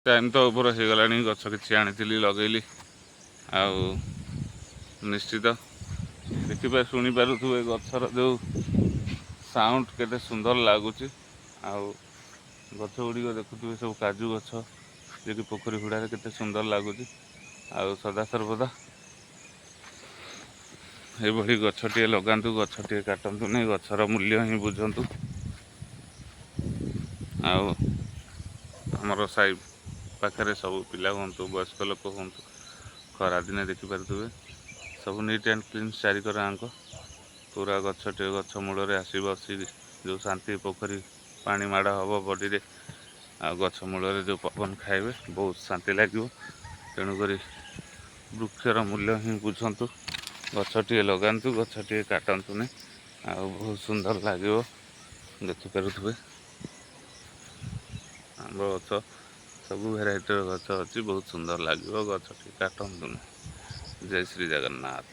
Time तो over हो गला गछ किसी आनी लगेली आउ निश्चित देखिए शुणी पारे गचर जो साउंड केते सुंदर लगुच आउ गछ गुड़िक देखुए सब काजू गछ जे कि पोखरी हुड़ारे केते सुंदर लगुच आउ सदा सर्वदा ये गछटे लगातु गछटे काटतु नहीं गचर मूल्य ही बुझंतु आमर साई पाखे सब पिला हूँ वयस्क लोक हूँ खरा दिने देखिपे सब नीट एंड क्लीन चारिकर आंक पूरा गछटे गछ मूल आसी बसी जो शांति पोखरी पानी माड़ हम बड़ी आ गछ मूल जो पवन खाइबे बहुत शांति लगे तेणुक वृक्षर मूल्य ही बुझंतु गछटे लगातु गछटे काटतु नहीं आ बहुत सुंदर लगे देखिपे आंब गछ सब भेराइटर गछ अच्छी बहुत सुंदर लगे गछटे काटतु नहीं। जय श्री जगन्नाथ।